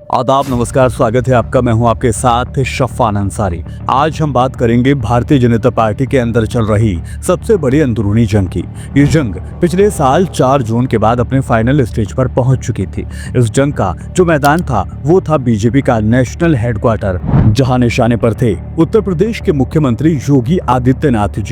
आदाब, नमस्कार, स्वागत है आपका। मैं हूं आपके साथ शफ़ान अंसारी। आज हम बात करेंगे भारतीय जनता पार्टी के अंदर चल रही सबसे बड़ी अंदरूनी जंग की। ये जंग पिछले साल 4 जून के बाद अपने फाइनल स्टेज पर पहुंच चुकी थी। इस जंग का जो मैदान था वो था बीजेपी का नेशनल हेडक्वार्टर, जहां निशाने पर थे उत्तर प्रदेश के मुख्यमंत्री योगी आदित्यनाथ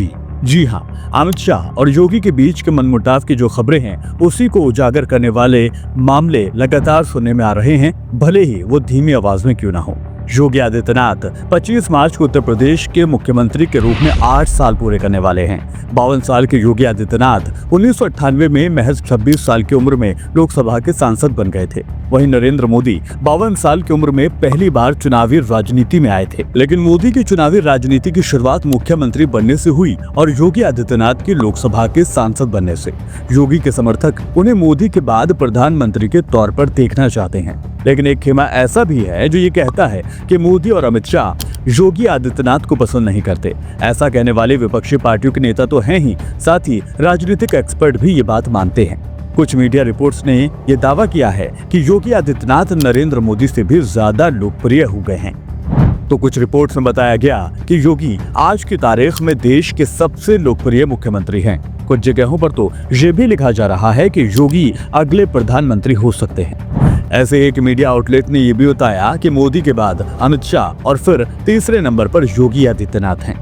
जी हाँ, अमित शाह और योगी के बीच के मनमुटाव की जो खबरें हैं उसी को उजागर करने वाले मामले लगातार सुनने में आ रहे हैं, भले ही वो धीमी आवाज में क्यों ना हो। योगी आदित्यनाथ 25 मार्च को उत्तर प्रदेश के मुख्यमंत्री के रूप में 8 साल पूरे करने वाले हैं। 52 साल के योगी आदित्यनाथ 1998 में महज 26 साल की उम्र में लोकसभा के सांसद बन गए थे। वहीं नरेंद्र मोदी 52 साल की उम्र में पहली बार चुनावी राजनीति में आए थे। लेकिन मोदी की चुनावी राजनीति की शुरुआत मुख्यमंत्री बनने से हुई और योगी आदित्यनाथ की लोकसभा के सांसद बनने से। योगी के समर्थक उन्हें मोदी के बाद प्रधानमंत्री के तौर पर देखना चाहते हैं, लेकिन एक खेमा ऐसा भी है जो ये कहता है कि मोदी और अमित शाह योगी आदित्यनाथ को पसंद नहीं करते। ऐसा कहने वाले विपक्षी पार्टियों के नेता तो हैं ही, साथ ही राजनीतिक एक्सपर्ट भी ये बात मानते हैं। कुछ मीडिया रिपोर्ट्स ने ये दावा किया है कि योगी आदित्यनाथ नरेंद्र मोदी से भी ज्यादा लोकप्रिय हो गए हैं। तो कुछ रिपोर्ट्स में बताया गया कि योगी आज की तारीख में देश के सबसे लोकप्रिय मुख्यमंत्री हैं। कुछ जगहों पर तो ये भी लिखा जा रहा है कि योगी अगले प्रधानमंत्री हो सकते हैं। ऐसे एक मीडिया आउटलेट ने यह भी बताया कि मोदी के बाद अमित शाह और फिर तीसरे नंबर पर योगी आदित्यनाथ हैं।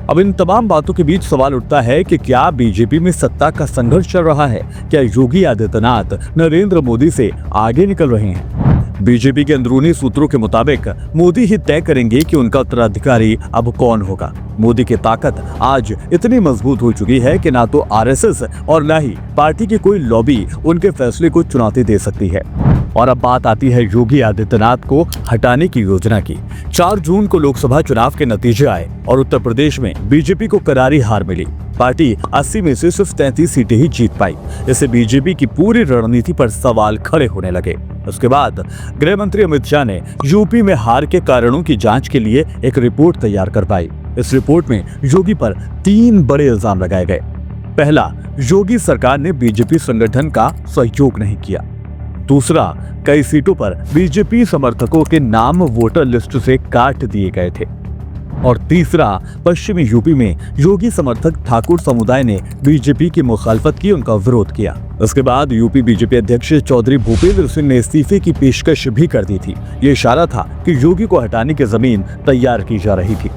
अब इन तमाम बातों के बीच सवाल उठता है कि क्या बीजेपी में सत्ता का संघर्ष चल रहा है? क्या योगी आदित्यनाथ नरेंद्र मोदी से आगे निकल रहे हैं? बीजेपी के अंदरूनी सूत्रों के मुताबिक मोदी ही तय करेंगे कि उनका उत्तराधिकारी अब कौन होगा। मोदी की ताकत आज इतनी मजबूत हो चुकी है कि ना तो आरएसएस और ना ही पार्टी की कोई लॉबी उनके फैसले को चुनौती दे सकती है। और अब बात आती है योगी आदित्यनाथ को हटाने की योजना की। 4 जून को लोकसभा चुनाव के नतीजे आए और उत्तर प्रदेश में बीजेपी को करारी हार मिली। पार्टी 80 में से सिर्फ 33 सीटें ही जीत पाई। इससे बीजेपी की पूरी रणनीति पर सवाल खड़े होने लगे। उसके बाद गृह मंत्री अमित शाह ने यूपी में हार के कारणों की जांच के लिए एक रिपोर्ट तैयार करवाई। इस रिपोर्ट में योगी पर 3 बड़े इल्जाम लगाए गए। पहला, योगी सरकार ने बीजेपी संगठन का सहयोग नहीं किया। दूसरा, कई सीटों पर बीजेपी समर्थकों के नाम वोटर लिस्ट से काट दिए गए थे। और तीसरा, पश्चिमी यूपी में योगी समर्थक ठाकुर समुदाय ने बीजेपी की मुखालफत की, उनका विरोध किया। उसके बाद यूपी बीजेपी अध्यक्ष चौधरी भूपेंद्र सिंह ने इस्तीफे की पेशकश भी कर दी थी। ये इशारा था कि योगी को हटाने की जमीन तैयार की जा रही थी।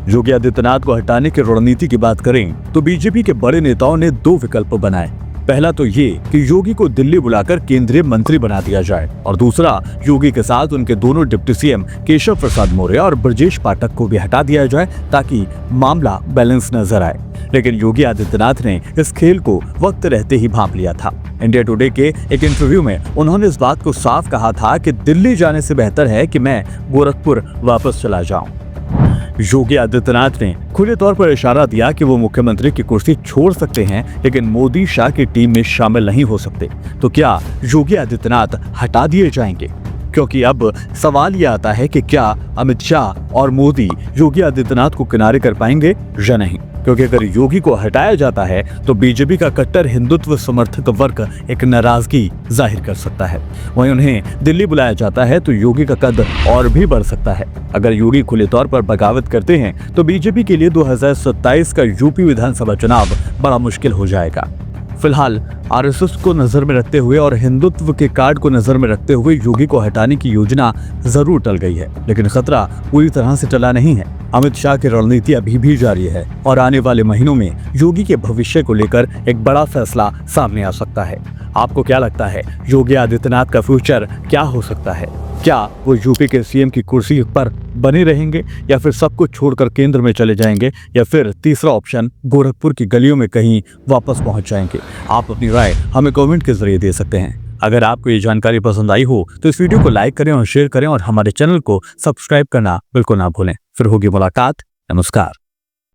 योगी आदित्यनाथ को हटाने की रणनीति की बात करें तो बीजेपी के बड़े नेताओं ने 2 विकल्प बनाए। पहला तो ये कि योगी को दिल्ली बुलाकर केंद्रीय मंत्री बना दिया जाए, और दूसरा, योगी के साथ उनके दोनों डिप्टी सीएम केशव प्रसाद मौर्य और ब्रजेश पाठक को भी हटा दिया जाए ताकि मामला बैलेंस नजर आए। लेकिन योगी आदित्यनाथ ने इस खेल को वक्त रहते ही भांप लिया था। इंडिया टुडे के एक इंटरव्यू में उन्होंने इस बात को साफ कहा था कि दिल्ली जाने से बेहतर है कि मैं गोरखपुर वापस चला जाऊं। योगी आदित्यनाथ ने खुले तौर पर इशारा दिया कि वो मुख्यमंत्री की कुर्सी छोड़ सकते हैं, लेकिन मोदी शाह की टीम में शामिल नहीं हो सकते। तो क्या योगी आदित्यनाथ हटा दिए जाएंगे? क्योंकि अब सवाल ये आता है कि क्या अमित शाह और मोदी योगी आदित्यनाथ को किनारे कर पाएंगे या नहीं। क्योंकि अगर योगी को हटाया जाता है तो बीजेपी का कट्टर हिंदुत्व समर्थक वर्ग एक नाराजगी जाहिर कर सकता है। वहीं उन्हें दिल्ली बुलाया जाता है तो योगी का कद और भी बढ़ सकता है। अगर योगी खुले तौर पर बगावत करते हैं तो बीजेपी के लिए 2027 का यूपी विधानसभा चुनाव बड़ा मुश्किल हो जाएगा। फिलहाल आरएसएस को नजर में रखते हुए और हिंदुत्व के कार्ड को नजर में रखते हुए योगी को हटाने की योजना जरूर टल गई है, लेकिन खतरा पूरी तरह से टला नहीं है। अमित शाह की रणनीति अभी भी जारी है और आने वाले महीनों में योगी के भविष्य को लेकर एक बड़ा फैसला सामने आ सकता है। आपको क्या लगता है, योगी आदित्यनाथ का फ्यूचर क्या हो सकता है? क्या वो यूपी के सीएम की कुर्सी पर बने रहेंगे या फिर सब कुछ छोड़कर केंद्र में चले जाएंगे, या फिर तीसरा ऑप्शन गोरखपुर की गलियों में कहीं वापस पहुंच जाएंगे? आप अपनी राय हमें कमेंट के जरिए दे सकते हैं। अगर आपको ये जानकारी पसंद आई हो तो इस वीडियो को लाइक करें और शेयर करें, और हमारे चैनल को सब्सक्राइब करना बिल्कुल ना भूलें। फिर होगी मुलाकात। नमस्कार।